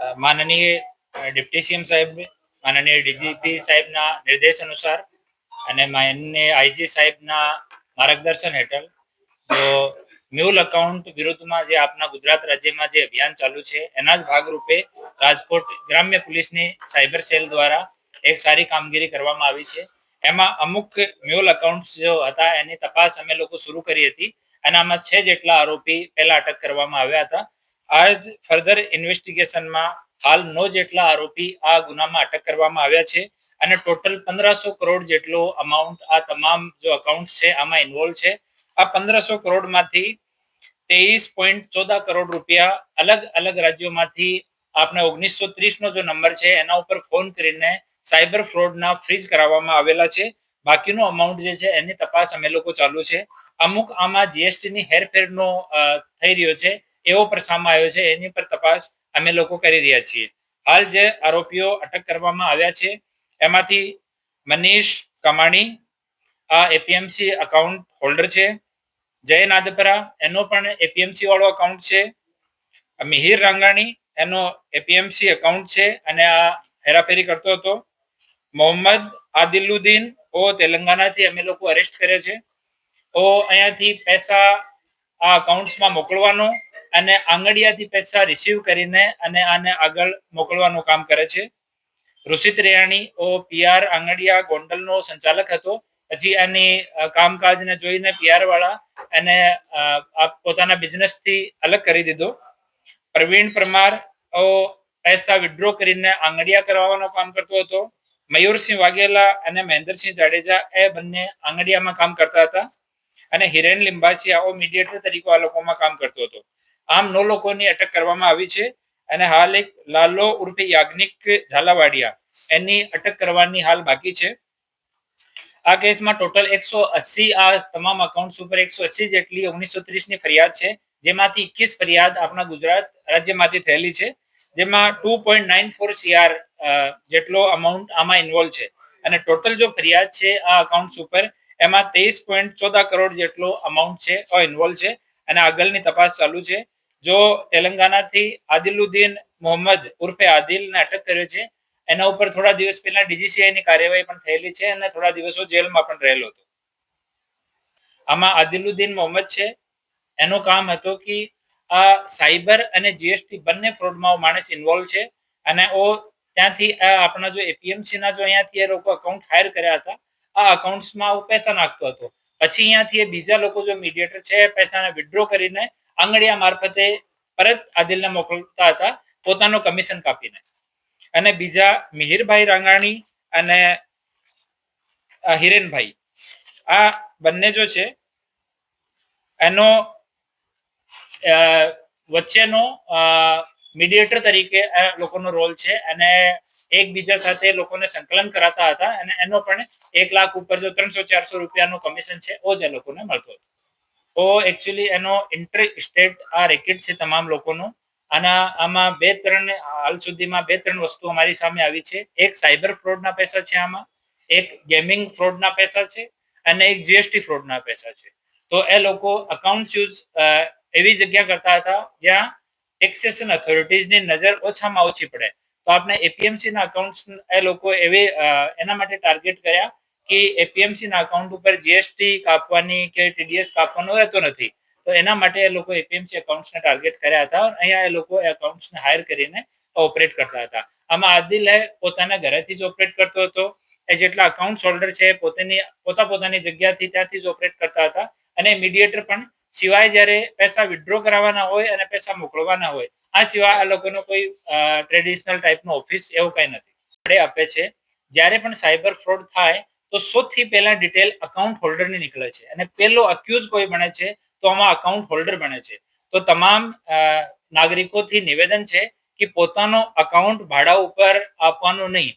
માનનીય deputy CM साहेब माननीय DGP साहेबના નિર્દેશ અનુસાર અને માનનીય આઈજી સાહેબના માર્ગદર્શન હેઠળ જો મ્યુલ અકાઉન્ટ વિરુદ્ધમાં જે આપના ગુજરાત રાજ્યમાં જે અભિયાન ચાલુ છે એના જ ભાગરૂપે રાજકોટ ગ્રામ્ય પોલીસની સાયબર સેલ દ્વારા એક સારી કામગીરી કરવામાં આવી છે. એમાં અમુક મ્યુલ અકાઉન્ટ્સ જો હતા એની તપાસ અમે લોકો શરૂ કરી હતી અને આમાં 6 જેટલા આરોપી પહેલા અટક કરવામાં આવ્યા હતા. આજ ફર્ધર ઇન્વેસ્ટિગેશનમાં હાલ 9 જેટલા આરોપી આ ગુનામાં અટક કરવામાં આવ્યા છે અને ટોટલ 1500 કરોડ જેટલો અમાઉન્ટ આ તમામ જો અકાઉન્ટ છે આમાં ઇન્વોલ્વ છે. આ 1500 કરોડમાંથી 23.14 કરોડ રૂપિયા અલગ અલગ રાજ્યોમાંથી આપણે 1930 નો જો નંબર છે એના ઉપર ફોન કરીને સાયબર ફ્રોડના ફ્રીઝ કરાવવામાં આવેલા છે. બાકીનો અમાઉન્ટ જે છે એની તપાસ અમે લોકો ચાલુ છે. અમુક આમાં જીએસટીની હેરફેરનો થઈ રહ્યો છે એવો પણ સામે આવ્યો છે, એની પર તપાસ અમે લોકો કરી રહ્યા છીએ. હાલ જે આરોપીઓ અટક કરવામાં આવ્યા છે એમાંથી મનીષ કમાણી આ એપીએમસી અકાઉન્ટ હોલ્ડર છે. જય નાદપરા એનો પણ એપીએમસી વાળો અકાઉન્ટ છે. મિહિર રાંગાણી એનો એપીએમસી અકાઉન્ટ છે અને આ હેરાફેરી કરતો હતો. મોહમ્મદ આદિલુદ્દીન ઓ તેલંગાણાથી અમે લોકો અરેસ્ટ કર્યો છે. ઓ અહીંયાથી પૈસા આ અકાઉન્ટ્સમાં મોકલવાનો અને આંગડિયાથી પૈસા રિસીવ કરીને અને આને આગળ મોકલવાનું કામ કરે છે. ઋષિત રેયાણી ઓ પીઆર આંગડિયા ગોંડલનો સંચાલક હતો. પછી આની કામકાજને જોઈને પીઆર વાળા એને પોતાના બિઝનેસથી અલગ કરી દીધો. પ્રવીણ પરમાર પૈસા વિડ્રો કરીને આંગડિયા કરાવવાનું કામ કરતો હતો. મયુરસિંહ વાઘેલા અને મહેન્દ્રસિંહ જાડેજા એ બંને આંગડિયામાં કામ કરતા હતા અને હિરેન લિંબાસિયા મીડિયેટર તરીકે આ લોકોમાં કામ કરતો હતો. આમ 9 લોકોની અટક કરવામાં આવી છે અને હાલ એક લાલો ઉર્ફે યાજ્ઞિક ઝાલાવાડિયા એની અટક કરવાની હાલ બાકી છે. આ કેસમાં ટોટલ 180 આ તમામ અકાઉન્ટ્સ ઉપર 180 જેટલી 1930 ની ફરિયાદ છે, જેમાંથી 21 ફરિયાદ આપણા ગુજરાત રાજ્યમાંથી થયેલી છે, જેમાં 2.94 CR જેટલો અમાઉન્ટ આમાં ઇન્વોલ્વ છે અને ટોટલ જો ફરિયાદ છે આ અકાઉન્ટ્સ ઉપર એમાં 23.14 કરોડ જેટલો અમાઉન્ટ છે ઇન્વોલ્વ છે અને આગળની તપાસ ચાલુ છે. જો તેલંગાણાથી આદિલુદ્દીન મોહમ્મદ ઉર્ફે આદિલને અટક કર્યો છે એના ઉપર થોડા દિવસ પહેલા ડીજીસીઆઈની કાર્યવાહી પણ થયેલી છે અને થોડા દિવસો જેલમાં પણ રહેલો હતો. આમાં આદિલુદ્દીન મોહમ્મદ છે એનું કામ હતું કે આ સાયબર અને જીએસટી બંને ફ્રોડમાં માણસ ઇન્વોલ્વ છે અને ત્યાંથી આપણા જો એપીએમસી ના જો અહીંયાથી એ લોકો અકાઉન્ટ હાયર કર્યા હતા આ અકાઉન્ટ્સમાં પૈસા નાખતો હતો. પછી અહીંયાથી બીજા લોકો જો મીડિયેટર છે પૈસાને વિડ્રો કરીને આંગડિયા મારફતે પરત આદિલને મોકલતા હતા પોતાનું કમિશન કાપીને. અને બીજા મિહિરભાઈ રાંગાણી અને હિરેનભાઈ આ બંને જો છે એનો વચ્ચેનો મીડિયેટર તરીકે લોકોનો રોલ છે અને એકબીજા સાથે લોકોને સંકલન કરાતા હતા અને એનો પણ 1 લાખ ઉપર જો 300-400 રૂપિયાનું કમિશન છે જ એ લોકોને મળતો હતો. તો એકચ્યુઅલી એનો ઇન્ટર સ્ટેટ આ રેકેટ છે તમામ લોકોનું. આમાં 2-3 હાલ સુધીમાં 2-3 વસ્તુ અમારી સામે આવી છે. એક સાયબર ફ્રોડના પૈસા છે, આમાં એક ગેમિંગ ફ્રોડના પૈસા છે અને એક જીએસટી ફ્રોડના પૈસા છે. તો એ લોકો અકાઉન્ટ યુઝ એવી જગ્યા કરતા હતા જ્યાં ટેક્સેશન ઓથોરિટીઝની નજર ઓછામાં ઓછી પડે. તો આપણે એપીએમસી ના અકાઉન્ટ એ લોકો એના માટે ટાર્ગેટ કર્યા કે એપીએમસી ના અકાઉન્ટ ઉપર જીએસટી કાપવાની કે ટીડીએસ કાપવાનો રહેતો નથી. તો એના માટે એ લોકો એપીએમસી અકાઉન્ટ્સને ટાર્ગેટ કર્યા હતા. અહીંયા એ લોકો અકાઉન્ટ્સને હાયર કરીને ઓપરેટ કરતા હતા. આમાં આદિલ પોતાના ઘરેથી જ ઓપરેટ કરતો હતો. એ જેટલા અકાઉન્ટ હોલ્ડર છે પોતાની જગ્યાથી ત્યાંથી જ ઓપરેટ કરતા હતા અને મીડિયેટર પણ સિવાય જ્યારે પૈસા વિડ્રો કરાવવાના હોય અને પૈસા મોકલવાના હોય આ સિવાય આ લોકોનો કોઈ ટ્રેડિશનલ ટાઈપનો ઓફિસ એવું કંઈ નથી આપે છે. જ્યારે પણ સાયબર ફ્રોડ થાય તો સૌથી પહેલા ડિટેલ અકાઉન્ટ હોલ્ડરની નીકળે છે અને પહેલો અક્યુઝ કોઈ બને છે તો આમાં અકાઉન્ટ હોલ્ડર બને છે. તો તમામ નાગરિકોથી નિવેદન છે કે પોતાનો અકાઉન્ટ ભાડા ઉપર આપવાનું નહીં.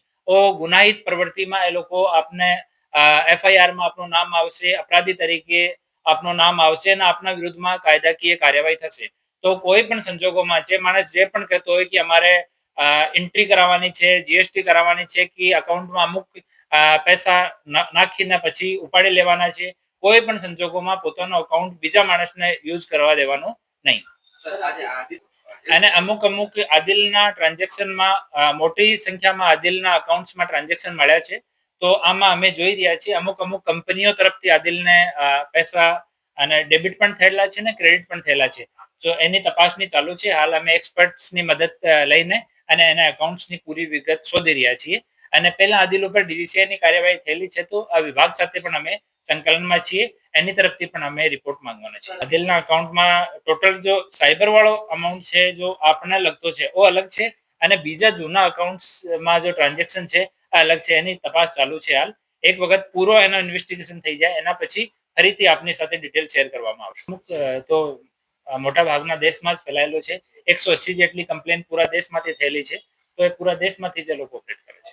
ગુનાહિત પ્રવૃત્તિમાં એ લોકો આપને એફઆઈઆરમાં આપનું નામ આવશે, અપરાધી તરીકે આપનું નામ આવશે અને આપના વિરુદ્ધમાં કાયદાકીય કાર્યવાહી થશે. તો કોઈ પણ સંજોગોમાં જે માણસ જે પણ કહેતો હોય કે અમારે એન્ટ્રી કરાવવાની છે, જીએસટી કરાવવાની છે કે અકાઉન્ટમાં અમુક પૈસા નાખીને પછી ઉપાડી લેવાના છે, કોઈ પણ સંજોગોમાં પોતાનો અકાઉન્ટ બીજા માણસને યુઝ કરવા દેવાનો નહીં. અને અમુક આદિલના ટ્રાન્ઝેક્શનમાં મોટી સંખ્યામાં આદિલના અકાઉન્ટ્સમાં ટ્રાન્ઝેક્શન મળ્યા છે. તો આમાં અમે જોઈ રહ્યા છીએ અમુક કંપનીઓ તરફથી આદિલને પૈસા અને ડેબિટ પણ થયેલા છે ને ક્રેડિટ પણ થયેલા છે. તો એની તપાસણી ચાલુ છે. હાલ અમે એક્સપર્ટ્સની મદદ લઈને અને એના એકાઉન્ટ્સની પૂરી વિગત શોધી રહ્યા છીએ. અને પહેલા આદિલ ઉપર ડીજીસીઆઈની કાર્યવાહી થયેલી છે. તો આ વિભાગ સાથે પણ અમે સંકલનમાં છીએ. એની તરફથી પણ અમે રિપોર્ટ માંગવાનો છે. આદિલના અકાઉન્ટમાં ટોટલ જો સાયબર વાળો અમાઉન્ટ છે જો આપણને લગતો છે ઓ અલગ છે અને બીજા જૂના અકાઉન્ટ્સમાં જો ટ્રાન્ઝેક્શન છે આ અલગ છે. એની તપાસ ચાલુ છે હાલ. એક વખત પૂરો એનો ઇન્વેસ્ટિગેશન થઈ જાય એના પછી ફરીથી આપની સાથે ડિટેલ શેર કરવામાં આવશે. તો મોટા ભાગના દેશમાં જ ફેલાયેલો છે. 180 જેટલી કમ્પ્લેન પૂરા દેશમાંથી થયેલી છે. તો એ પૂરા દેશમાંથી જ લોકો ઓપરેટ કરે છે.